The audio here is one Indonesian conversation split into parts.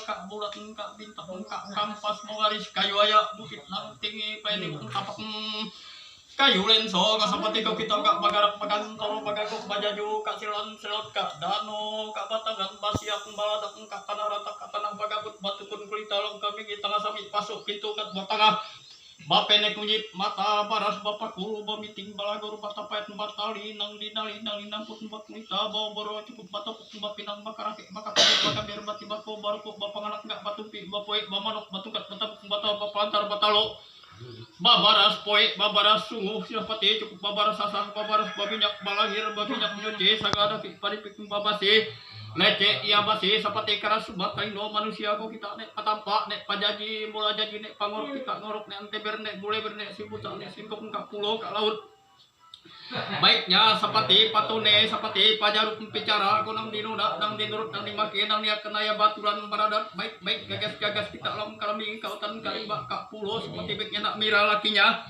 kak bulat kak bintang kak kampas mewaris kayu ayak bukit nang tinggi pede tapak kayu lenso kasapati kau kita kak bagarak bagantoro bagakuk bajaju kak silan selot kak dano kak batangan basiak baladak kak tanah rata kak tanah bagabut batukun kulita long kami kita ngasami pasuk pintu kat batangah bapene kunyit mata baras bapak guru bamiting balagor bata payat batali nang dinali nang namput bat kulita bawa boro cukup batok bapinang bakarake bakapet bakabir bati bako barukuk bapanganak nggak batumpi bapoe bamanok batukat batabuk bata bapantar batalo babaras poe babaras sungguh silapati cukup babaras sasah babaras babinyak balahir babinyak nyuci sagada paripik babasi lece iya basi sapati karas subatai no manusia ko kita nek patampak nek pajaji mula jaji nek pangorok kita ngorok nek anteber nek bule bernek sibuta nek singkok kak pulau kak laut baiknya sapati patune sapati pajaruk bicara ko nang dinuna nang dinurut nang dimake nang niat kenaya baturan baradat baik gagas kita lam kalami kautan kalimba kak pulo seperti baiknya nak mira lakinya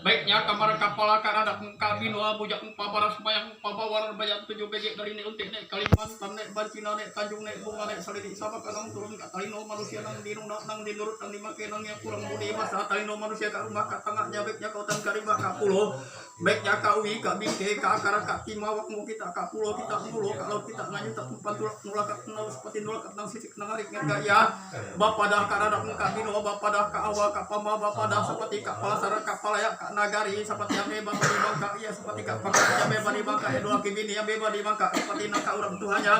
baiknya kamar kapala karadak kabinua bujak pabaras bayang pabawar bayat 7 bege dari ne untik nek Kalimantan nek Bancina nek Tanjung nek Bunga nek Salidi sama kanang turun ka talino manusia nang dinuna nang dinurut nang dimake nang yang kurang budi masa talino manusia ka rumah ka tengahnya baiknya kautan kalimba kak pulo baiknya kawi kak bingke kak akar kak timawak mu kita kak pulo kita pulo kalau kita nganyut tak tumpan tulak nulak nau seperti nulak nang sisik nang arik ya bapak dah karadak kak bino bapak dah kak awal kak pama bapak dah seperti kak palasara kak palaya kak nagari seperti ame bapak di bangka iya seperti kak pangkat ame di bangka edua kibini ame di bangka seperti nak urang tuhannya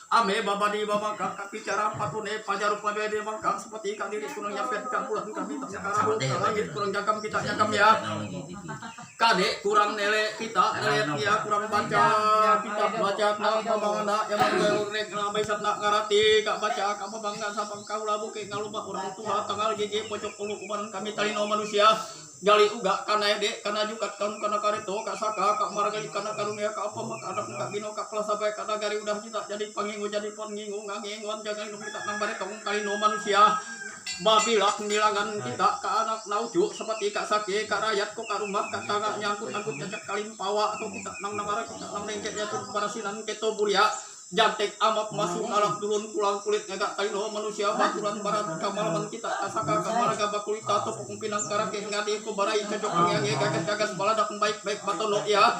ame baba di bangka kak bicara patune pajaru ame di bangka seperti kak diri kurang nyapet kak bulan kami tak sekarang langit kurang jangkam kita jangkam ya kadek kurang nele kita ya kurang baca kita baca nang pamangana yang menurut nang baisat nak ngarati kak baca kak pabangga sapang kaula buke ngalubah orang tua tanggal jeje pojok ulu kubaran kami talino manusia jali uga kana dek kana jukat kan kana kareto kak saka kak margali kana karunia kak apa mak anak kak bino kak kelas sampai kana gari udah kita jadi pangingu jadi pengingu nganginguan jangan kita nang bare tong talino manusia babilak nilangan kita ke anak nauju seperti kak sake kak rakyat kok kak rumah kak tangga nyangkut angkut cacak kalim pawa atau kita nang nangara kita nang lengket jatuh parasinan keto buria jantek amat masuk alam turun pulang kulit ngagak talino manusia baturan barat kamalaman kita asaka kamaraga bakulita atau pinang karake ngadi ko barai cocok ngange gagas baladak baik batono ya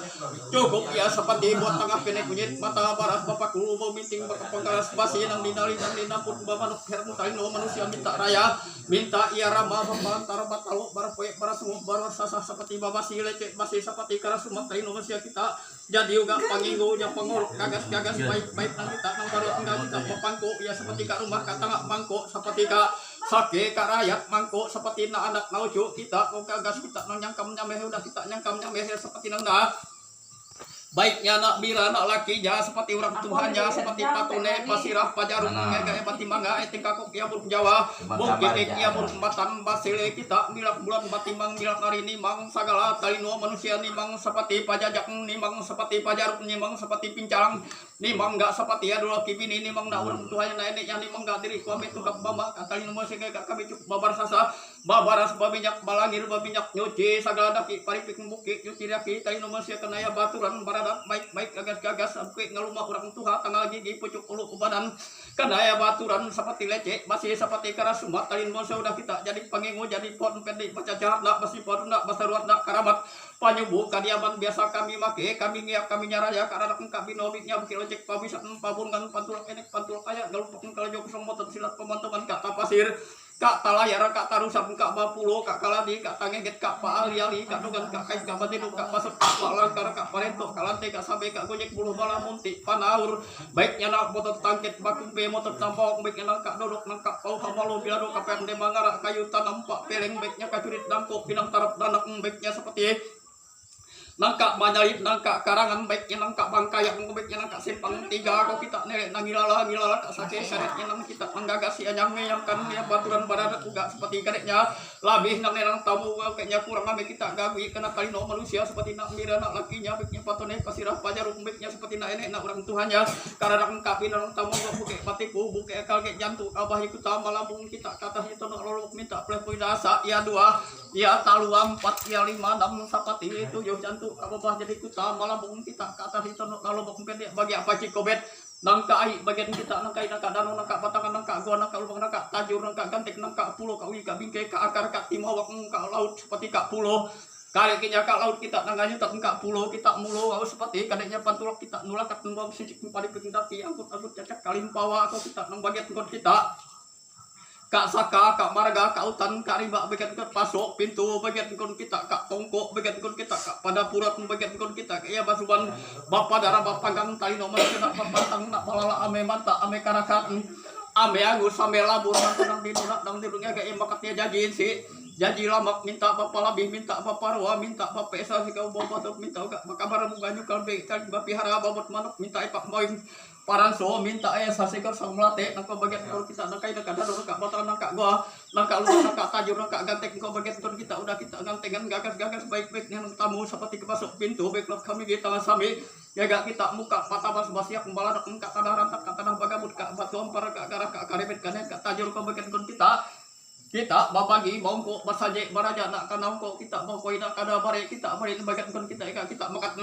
cukup ya seperti buat tengah kene kunyit mata barat bapak guru mau minting pengkaras basi nang dinali nang dinampun bamanuk hermu talino manusia minta raya minta ia rama bapak antara batalo barapoe barasungguh barasasa seperti babasi lecek basi seperti karasumat talino manusia kita jadi juga panginggo yang pengorok gagas baik nang kita nang baru tinggal kita pangko ya seperti kak rumah kak tengah mangko seperti kak sake kak rakyat mangko seperti nak anak naujo kita kok gagas kita nang nyangkam nyameh udah kita nyangkam nyameh seperti nang dah baiknya nak bira nak lakinya seperti orang Tuhannya seperti patune pasirah pajarum ngegaya batimangga tingkah kok ya buruk Jawa bukit ya buruk batan basile kita milak bulan batimang milak hari ini mang sagala talino manusia nih mang seperti pajajak nih mang seperti pajarum nih mang seperti pincang nih mang enggak seperti ya dulu kibini nih mang nak orang Tuhannya nah ini yang nih mang enggak diri kami tukap bama talino manusia kayak kami cukup babar sasa babaras babinyak balangir babinyak nyuci sagala daki paripik bukit nyuci daki talino manusia kena ya baturan baik gagas sampai ngalumah orang tua tanggal gigi pucuk ulu badan kadaya baturan seperti lecek masih seperti keras sumat talin monsa udah kita jadi pangingu jadi pohon pendek baca jahat nak masih pohon nak bahasa ruat nak karamat panyubu kadiaman biasa kami make kami ngiap kami nyaraya karena kami nobiknya bukit lecek pabisat pabungan pantul enek pantul kaya galupok kalau jauh kesong motor silat pemantungan kata pasir kak talayar kak tarusan kak bapulo kak kaladi kak tangeget kak paali kak dugan kak kain kak batiduk kak basut kak palangkar kak parento kak lantai kak sampai kak gojek bulu bala munti panaur baiknya nak motor tangket bakumpe motor tampok baiknya nak kak dodok nak kak pau hamalo bilado kak pende mangara kayu tanam pak peleng baiknya kak curit dangkok pinang tarap danak baiknya seperti nangka banyalit nangka karangan baiknya nangka bangkayak baiknya nangka simpang tiga kok kita nelek nangilala kak sake syaratnya nang kita menggagas ya nyame yang kan ya baturan barat juga seperti kadeknya labih nang nenang tamu kayaknya kurang ame kita gawi kena talino manusia seperti nak mira nak lakinya baiknya patone pasirah pajarum baiknya seperti nak enek nak orang Tuhannya karena nang kapin nang tamu kok buke patiku buke kalke jantung abah ikut sama lambung kita kata itu nak lolok minta plepoi dasa ya 2 ya taluam 4 ya 5 6 sapati 7 jantung apa jadi kuta malah bung kita kata itu kalau pendek bagi apa cikobet nangka ai bagian kita nangka danau nangka batangan nangka gua nangka lubang nangka tajur nangka gantek nangka pulau ka ui ka bingkai ka akar ka timawak ka laut seperti ka pulau kareknya ka laut kita nanganya tak nangka pulau kita mulo au seperti kadeknya pantulak kita nulak kat nuang sicik padi pindaki angkut cacak kalimpawa atau kita nang bagian kon kita Kak Saka, Kak Marga, Kak Utan, Kak Rimba, bagian kon pasok pintu bagian kon kita, Kak Tongkok, bagian kon kita, Kak Padapurat, bagian kon kita, Kak Iya Basuban, Bapak Darah, Bapak Gang, Tali Nomor, Kena Batang, Nak Palala, Ame Manta, Ame Karakan, Ame Agus, Ame Labur, Nang Tidurnya, Kak Iya Makatnya Jajin sih, Jaji Lamak, minta Bapak Labih, minta Bapak Roa, minta Bapak Esa, si kau bawa batuk, minta Kabar Muganyu, Kalbe, Bapi Hara, Babot Manuk, minta Epak Moing, Paranso minta sasikar sang melate nangka bagian kalau kita nangka ida kada nangka batal nangka gua nangka lu nangka tajur nangka gantek kau bagian kon kita udah kita gantengan gagas baik-baiknya nang tamu seperti kepasok pintu baiklah kami di tangan sami jaga kita muka patah basiak membalat nangka tanah rantak tanah bagabut ka batuan para ka garah ka karebet kanen ka tajur kau bagian kon kita babagi bongko basaje baraja nak kana kok kita bongko ina kada bare kita bare bagian kon kita makan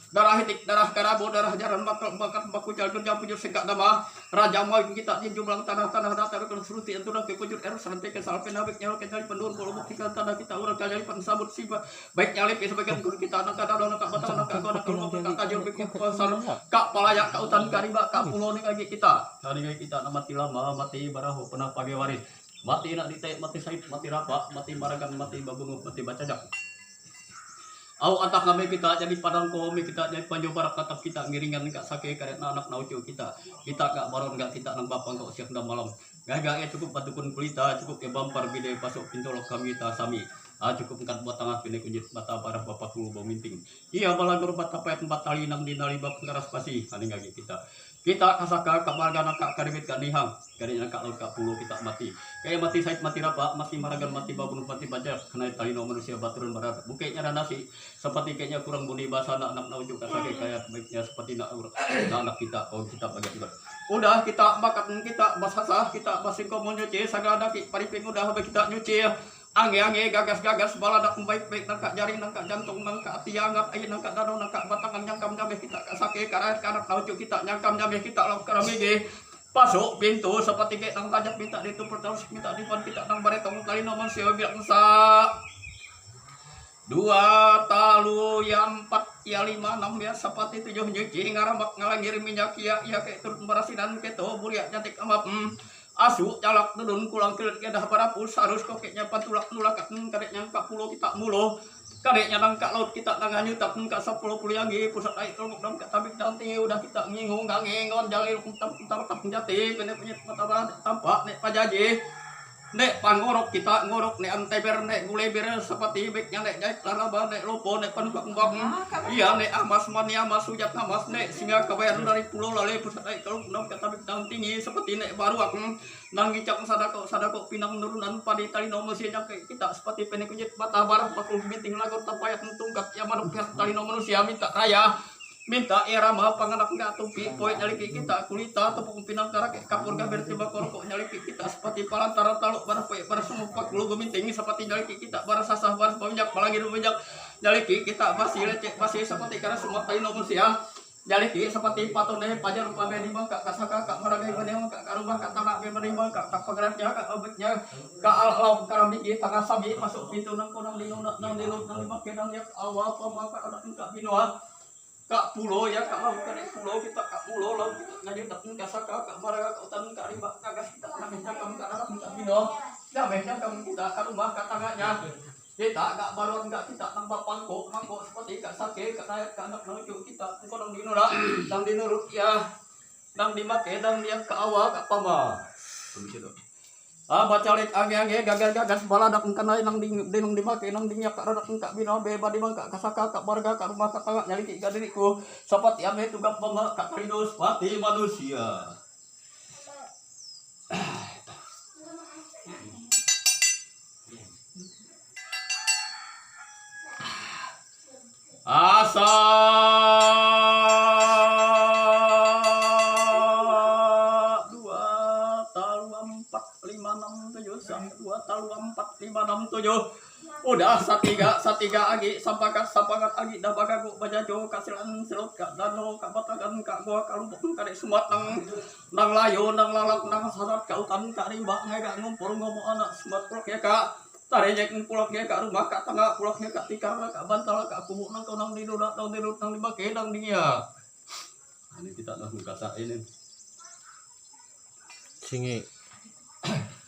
darah hitik darah karabu darah jaran bakal baku jalur jam pujur segak nama raja mau kita di jumlah tanah datar kon suruti antuna ke pujur er sampai ke salpen habik nyawa ke dari pendur bolu bukti tanah kita urang kali pensabut siba baik nyalip sebagian kon kita nak kada nak batal nak kon nak tajur bikin pasar kak palaya ka utan kariba ka pulau ni lagi kita hari kita mati lama mati baraho pernah pagi waris mati nak ditek mati said mati rapa mati maragan mati babunguk mati bacajak au antak kami kita jadi padang komi kita jadi panjo barak tatap kita ngiringan kak sake karet anak naucu kita kak baron gak kita nang bapang kau siap dah malam gagak ya cukup patukun kulita cukup ya bampar bide pasok pintu lok kami kita sami cukup angkat buat tangan pine kunjit mata parah bapak kulu bau minting iya malah gerbat apa tempat tali nang di nalibab keras pasi haning lagi kita kasaka kamarga naka karibit kanihang karinya ka laut ka pulau kita mati kayak mati said mati rapa mati maragan mati babun mati bajak kena talino manusia baturun barat bukenya ada nasi seperti kayaknya kurang budi bahasa anak naujuk kasake kayak baiknya seperti anak kita kita bagian juga udah kita makan kita basah kita basingko mau nyuci sagada ki pariping udah kita nyuci angge gagas baladak baik-baik nangka jaring nangka jantung nangka tiangat air nangka danau nangka batangan nyangkam jameh kita kasake karat kanak naujuk kita nyangkam jameh kita lauk karamige pasok pintu seperti kayak nang tajak minta ditupur terus minta dipon kita nang baretong kali nomor siwa bilang sa 2 talu yang 4 ya 5 6 ya seperti 7 nyuci ngarambak ngalangir minyak ya kayak turut merasinan keto buliak cantik amap asu calak nedun kulang kilat dah parapus harus kokeknya patulak nulakat kadeknya ka pulau kita mulo kadeknya nang ka laut kita nang nyutak ka 10 lagi pusat air keluk dam ka tabik nanti udah kita ngingung ngangengon jalil kuntam jati kene punya mata tampak nek pajaji nek pangorok kita ngorok nek anteber nek guleber seperti baiknya nek jait laraba nek lopo nek panukak iya nek amas mania masujat namas nek singa kabayan dari pulau lale pusat air kalau nam kata bintang tinggi seperti nek baru aku nang ngicak sadako pinang nurunan padi tali nomor sinya kita seperti penek kujit mata barang pakul binting lagu tapayat tungkat ya manuk tali nomor manusia minta raya minta era mah panganak nggak tupi poin nyaliki kita kulita tepung pinang karak kapur gaber tiba korok nyaliki kita seperti palantara taluk barang poin barang sumupak lu geminting seperti nyaliki kita barang sasah barang peminjak palagi peminjak nyaliki kita masih lecek masih seperti karena semua tali nomor sia nyaliki seperti patone pajar pamer di bangka kasaka kak maragai benewa kak karubah kak tanah benewa kak penggeraknya kak objeknya kak alam karamiki tengah sabi masuk pintu nang konang lino nang lima kenang yak awal pemaka anak kak binoa kak pulau ya kak laut kak pulau kita kak pulau laut kita ngaji datang kasaka kak maraga kak utan kak rimba kagas kita namanya kamu kak anak kak bino namanya kamu kita kak rumah kak tangannya kita kak baron kak kita nambah mangkok seperti kak sake kak naik kak anak nuju kita nang dino lah nang dino ya nang dimake nang dia ke awal kak pama baca lek age gagas baladak kana nang dinung dimake nang dinyak radak kak bino beba di mangka kasaka kak warga kak rumah kak tangga nyaliki ka diriku seperti ame tugap pama kak karidos pati manusia asa 2 talu 4 5 6 7 Udah satiga agi sampakat agi dah bagago bajajo kasilan selot ka dano ka batagan ka gua kalumpuk kade sumat nang layo nang lalak nang sarat ka utan ka rimba ngaga ngumpul ngomong anak sumat pulak ya ka tarejek pulak ya ka rumah ka tangga pulak ya ka tikar ka bantal ka kubu nang kau nang tidur nang dibake nang dia ini kita nak kata ini Singi.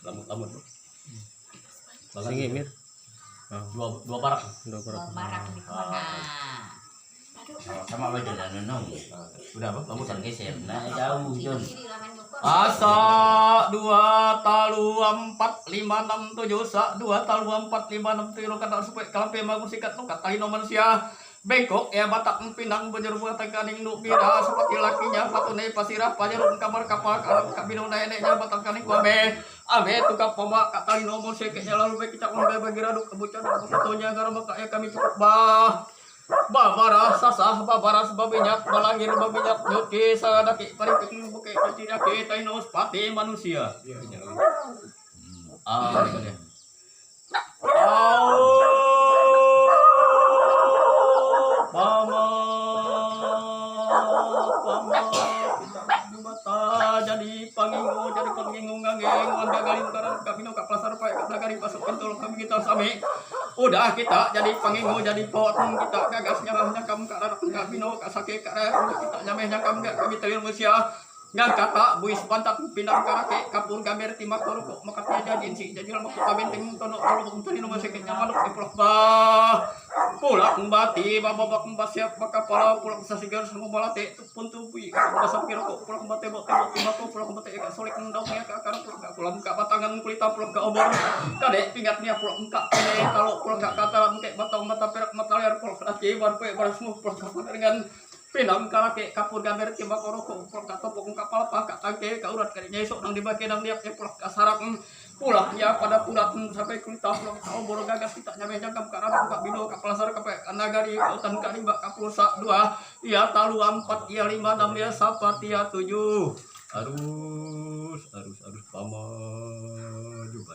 lamut Singi mir. dua barak Barak di mana? Sama aja dan nong. udah apa lamut Geser. Nah, jauh Jon. Asa 2 talu 4 5 6 7 sa 2 talu 4 5 6 7 kata supaya kalampe magung sikat nu kata ino manusia bengkok ya batak pinang benjeru tekaning nu bira seperti lakinya patune pasirah pajarun kamar kapal kabino neneknya batak kaning kuabe abe tukang poma kata ino manusia kayaknya lalu baik kita udah bagi raduk kebucan fotonya karena maka kami cukup babara sasah babara sebabinya balangir babinya nyuki sadaki paripik buke kacira kita inos pati manusia ini pama kita bata jadi pangingo ngangeng anda galin karena kami no kaplasar pae kata gari pasuk pintu kami kita sami udah kita jadi pangingo jadi potong kita gagas nyakam karena kami no kasake karena kita nyameh nyakam gak kami telir manusia ngan kata buis pantat pinang karake kapur gamer timak kok makatnya jadi si jadi lama kita benteng tono kalau tadi nomor sakit nyaman di pulau pulang bati babak siap maka pala pulang sasigar sama balate pun tubuh basap kira kok pulang bate timak kok pulang bate gak solik ndong ya ka karena pulang ka batangan kulita pulang ka obor kade pingatnya pulang ka kalau pulang ka kata mungkin batang mata perak mata leher pulang lagi barpe barasmu pulang dengan pinang kalake kapur gamer timbak oroko pulang katopok kapal pakak tangke kaurat karinya esok nang dibagi nang liap pulang kasarak pulahnya pada pulat sampai kulitah pulang kau boro gagas kita nyampe jangkam karena buka bino kapal sar kape nagari utan karimba kapulsa 2 iya talu 4 iya 5 6 iya sapat iya 7 arus pama juga